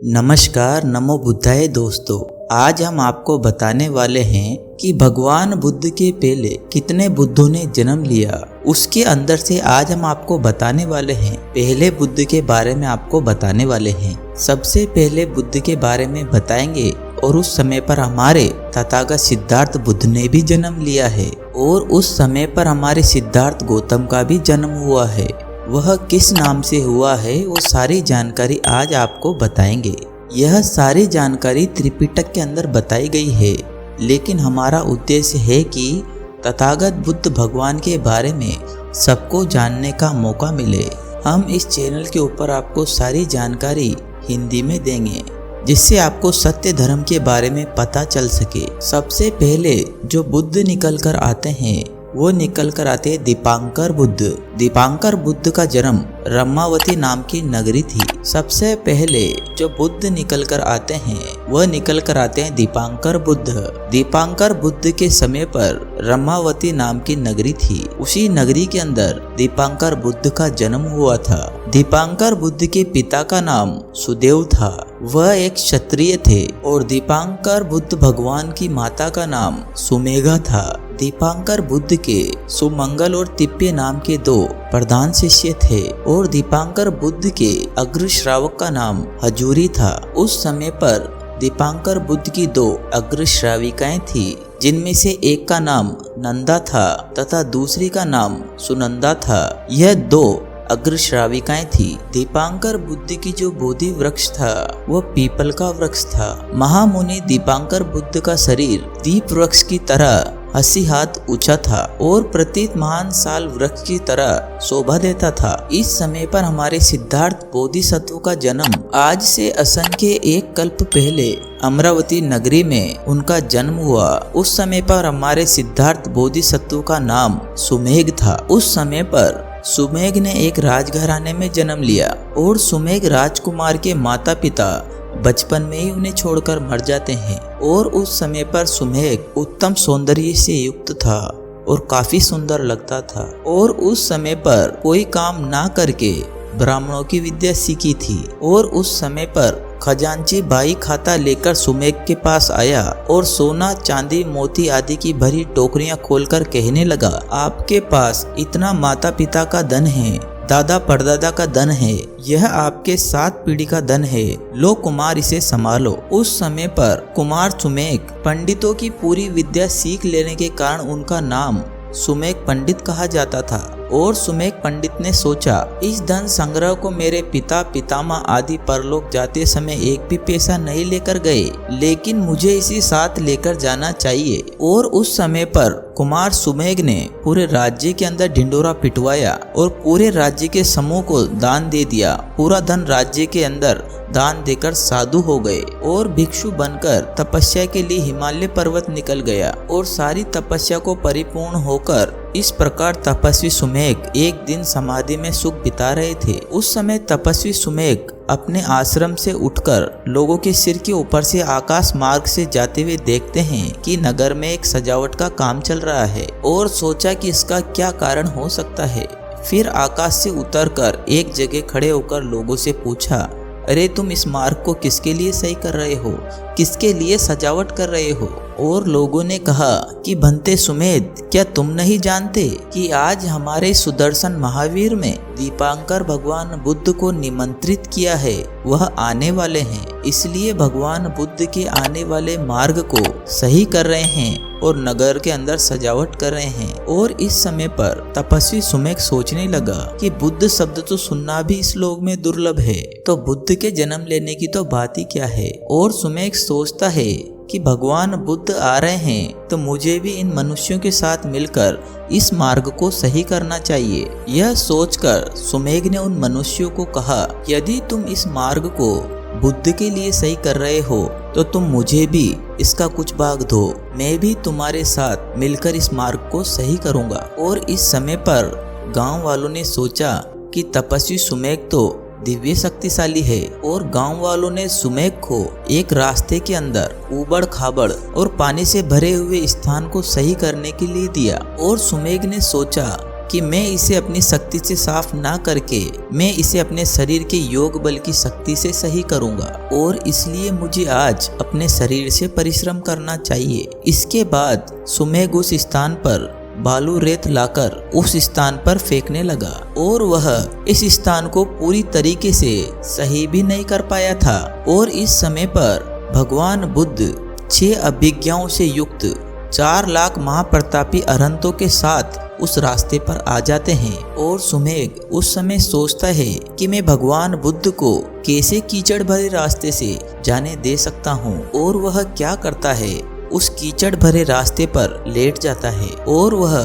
नमस्कार, नमो बुद्धाय दोस्तों। आज हम आपको बताने वाले हैं कि भगवान बुद्ध के पहले कितने बुद्धों ने जन्म लिया। उसके अंदर से आज हम आपको बताने वाले हैं, पहले बुद्ध के बारे में आपको बताने वाले हैं। सबसे पहले बुद्ध के बारे में बताएंगे और उस समय पर हमारे तथागत सिद्धार्थ बुद्ध ने भी जन्म लिया है और उस समय पर हमारे सिद्धार्थ गौतम का भी जन्म हुआ है। वह किस नाम से हुआ है वो सारी जानकारी आज आपको बताएंगे। यह सारी जानकारी त्रिपिटक के अंदर बताई गई है, लेकिन हमारा उद्देश्य है कि तथागत बुद्ध भगवान के बारे में सबको जानने का मौका मिले। हम इस चैनल के ऊपर आपको सारी जानकारी हिंदी में देंगे, जिससे आपको सत्य धर्म के बारे में पता चल सके। सबसे पहले जो बुद्ध निकल कर आते हैं वो निकल कर आते हैं दीपांकर बुद्ध। दीपांकर बुद्ध का जन्म रमावती नाम की नगरी थी। सबसे पहले जो बुद्ध निकल कर आते हैं वह निकल कर आते हैं दीपांकर बुद्ध। दीपांकर बुद्ध के समय पर रमावती नाम की नगरी थी। उसी नगरी के अंदर दीपांकर बुद्ध का जन्म हुआ था। दीपांकर बुद्ध के पिता का नाम सुदेव था, वह एक क्षत्रिय थे, और दीपांकर बुद्ध भगवान की माता का नाम सुमेधा था। दीपांकर बुद्ध के सुमंगल और तिप्पे नाम के दो प्रधान शिष्य थे और दीपांकर बुद्ध के अग्र श्रावक का नाम हजूरी था। उस समय पर दीपांकर बुद्ध की दो अग्र श्राविकाएं थी, जिनमें से एक का नाम नंदा था तथा दूसरी का नाम सुनंदा था। यह दो अग्र श्राविकाएं थी। दीपांकर बुद्ध की जो बोधि वृक्ष था वह पीपल का वृक्ष था। महामुनि दीपांकर बुद्ध का शरीर दीप वृक्ष की तरह 80 हाथ ऊंचा था और प्रतीत महान साल वृक्ष की तरह शोभा देता था। इस समय पर हमारे सिद्धार्थ बोधिसत्व का जन्म आज से असंख्य एक कल्प पहले अमरावती नगरी में उनका जन्म हुआ। उस समय पर हमारे सिद्धार्थ बोधिसत्व का नाम सुमेघ था। उस समय पर सुमेघ ने एक राजघराने में जन्म लिया और सुमेघ राजकुमार के माता पिता बचपन में ही उन्हें छोड़कर मर जाते हैं। और उस समय पर सुमेघ उत्तम सौंदर्य से युक्त था और काफी सुंदर लगता था, और उस समय पर कोई काम ना करके ब्राह्मणों की विद्या सीखी थी। और उस समय पर खजांची बाई खाता लेकर सुमेघ के पास आया और सोना चांदी मोती आदि की भरी टोकरियां खोलकर कहने लगा, आपके पास इतना माता पिता का धन है, दादा परदादा का धन है, यह आपके 7 पीढ़ी का धन है, लो कुमार इसे संभालो। उस समय पर कुमार सुमेघ पंडितों की पूरी विद्या सीख लेने के कारण उनका नाम सुमेघ पंडित कहा जाता था। और सुमेघ पंडित ने सोचा, इस धन संग्रह को मेरे पिता पितामह आदि परलोक जाते समय एक भी पैसा नहीं लेकर गए, लेकिन मुझे इसी साथ लेकर जाना चाहिए। और उस समय पर कुमार सुमेघ ने पूरे राज्य के अंदर ढिंडोरा पिटवाया और पूरे राज्य के समूह को दान दे दिया। पूरा धन राज्य के अंदर दान देकर साधु हो गए और भिक्षु बनकर तपस्या के लिए हिमालय पर्वत निकल गया और सारी तपस्या को परिपूर्ण होकर इस प्रकार तपस्वी सुमेघ एक दिन समाधि में सुख बिता रहे थे। उस समय तपस्वी सुमेघ अपने आश्रम से उठकर लोगों के सिर के ऊपर से आकाश मार्ग से जाते हुए देखते हैं कि नगर में एक सजावट का काम चल रहा है, और सोचा कि इसका क्या कारण हो सकता है। फिर आकाश से उतरकर एक जगह खड़े होकर लोगों से पूछा, अरे तुम इस मार्ग को किसके लिए सही कर रहे हो, किसके लिए सजावट कर रहे हो? और लोगों ने कहा कि भंते सुमेध, क्या तुम नहीं जानते कि आज हमारे सुदर्शन महावीर में दीपांकर भगवान बुद्ध को निमंत्रित किया है, वह आने वाले हैं, इसलिए भगवान बुद्ध के आने वाले मार्ग को सही कर रहे हैं और नगर के अंदर सजावट कर रहे हैं। और इस समय पर तपस्वी सुमेघ सोचने लगा कि बुद्ध शब्द तो सुनना भी इस लोक में दुर्लभ है, तो बुद्ध के जन्म लेने की तो बात ही क्या है। और सुमेघ सोचता है कि भगवान बुद्ध आ रहे हैं तो मुझे भी इन मनुष्यों के साथ मिलकर इस मार्ग को सही करना चाहिए। यह सोचकर सुमेघ ने उन मनुष्यों को कहा, यदि तुम इस मार्ग को बुद्ध के लिए सही कर रहे हो तो तुम मुझे भी इसका कुछ भाग दो, मैं भी तुम्हारे साथ मिलकर इस मार्ग को सही करूंगा। और इस समय पर गांव वालों ने सोचा कि तपस्वी सुमेघ तो दिव्य शक्तिशाली है, और गांव वालों ने सुमेघ को एक रास्ते के अंदर उबड़ खाबड़ और पानी से भरे हुए स्थान को सही करने के लिए दिया। और सुमेघ ने सोचा कि मैं इसे अपनी शक्ति से साफ ना करके मैं इसे अपने शरीर के योग बल की शक्ति से सही करूंगा और इसलिए मुझे आज अपने शरीर से परिश्रम करना चाहिए। इसके बाद सुमेघ उस स्थान पर बालू रेत लाकर उस स्थान पर फेंकने लगा और वह इस स्थान को पूरी तरीके से सही भी नहीं कर पाया था। और इस समय पर भगवान बुद्ध 6 अभिज्ञाओं से युक्त 4 लाख महाप्रतापी अरहंतों के साथ उस रास्ते पर आ जाते हैं। और सुमेघ उस समय सोचता है कि मैं भगवान बुद्ध को कैसे कीचड़ भरे रास्ते से जाने दे सकता हूँ। और वह क्या करता है, उस कीचड़ भरे रास्ते पर लेट जाता है और वह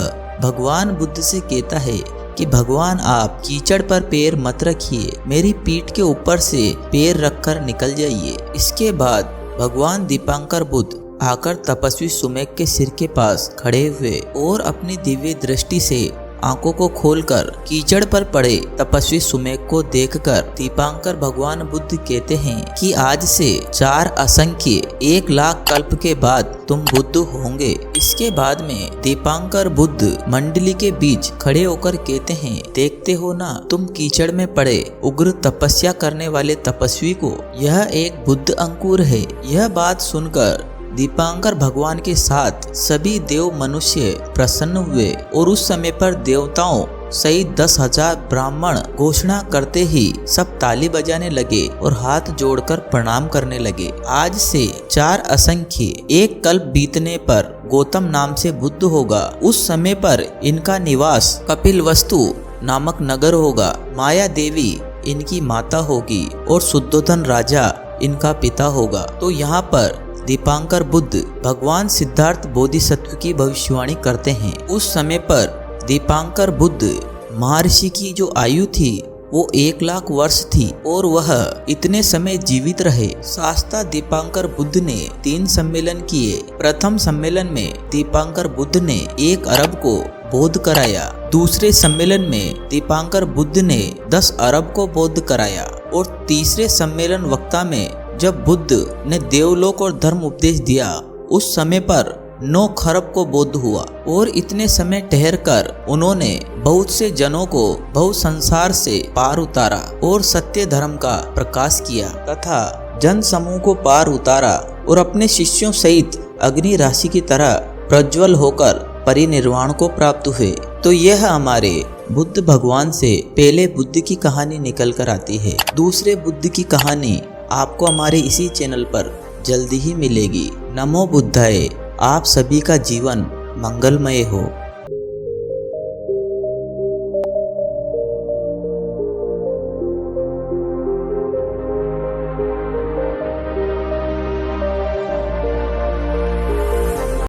भगवान बुद्ध से कहता है कि भगवान आप कीचड़ पर पैर मत रखिए, मेरी पीठ के ऊपर से पैर रखकर निकल जाइए। इसके बाद भगवान दीपांकर बुद्ध आकर तपस्वी सुमेघ के सिर के पास खड़े हुए और अपनी दिव्य दृष्टि से आंखों को खोलकर कीचड़ पर पड़े तपस्वी सुमेघ को देखकर दीपांकर भगवान बुद्ध कहते हैं कि आज से 4 असंख्य 1 लाख कल्प के बाद तुम बुद्ध होंगे। इसके बाद में दीपांकर बुद्ध मंडली के बीच खड़े होकर कहते हैं, देखते हो ना, तुम कीचड़ में पड़े उग्र तपस्या करने वाले तपस्वी को यह एक बुद्ध अंकुर है। यह बात सुनकर दीपांकर भगवान के साथ सभी देव मनुष्य प्रसन्न हुए और उस समय पर देवताओं सहित 10,000 ब्राह्मण घोषणा करते ही सब ताली बजाने लगे और हाथ जोड़कर प्रणाम करने लगे। आज से 4 असंख्य 1 कल्प बीतने पर गौतम नाम से बुद्ध होगा। उस समय पर इनका निवास कपिलवस्तु नामक नगर होगा। माया देवी इनकी माता होगी और शुद्धोधन राजा इनका पिता होगा। तो यहाँ पर दीपांकर बुद्ध भगवान सिद्धार्थ बोधिसत्व की भविष्यवाणी करते हैं। उस समय पर दीपांकर बुद्ध महर्षि की जो आयु थी वो 1 लाख वर्ष थी और वह इतने समय जीवित रहे। शास्त्रा दीपांकर बुद्ध ने 3 सम्मेलन किए। प्रथम सम्मेलन में दीपांकर बुद्ध ने 1 अरब को बोध कराया। दूसरे सम्मेलन में दीपांकर बुद्ध ने 10 अरब को बोध कराया और तीसरे सम्मेलन वक्ता में जब बुद्ध ने देवलोक और धर्म उपदेश दिया उस समय पर 9 खरब को बोध हुआ। और इतने समय ठहर कर उन्होंने बहुत से जनों को बहु संसार से पार उतारा और सत्य धर्म का प्रकाश किया तथा जन समूह को पार उतारा और अपने शिष्यों सहित अग्नि राशि की तरह प्रज्वल होकर परिनिर्वाण को प्राप्त हुए। तो यह हमारे बुद्ध भगवान से पहले बुद्ध की कहानी निकल कर आती है। दूसरे बुद्ध की कहानी आपको हमारे इसी चैनल पर जल्दी ही मिलेगी। नमो बुद्धाय। आप सभी का जीवन मंगलमय हो।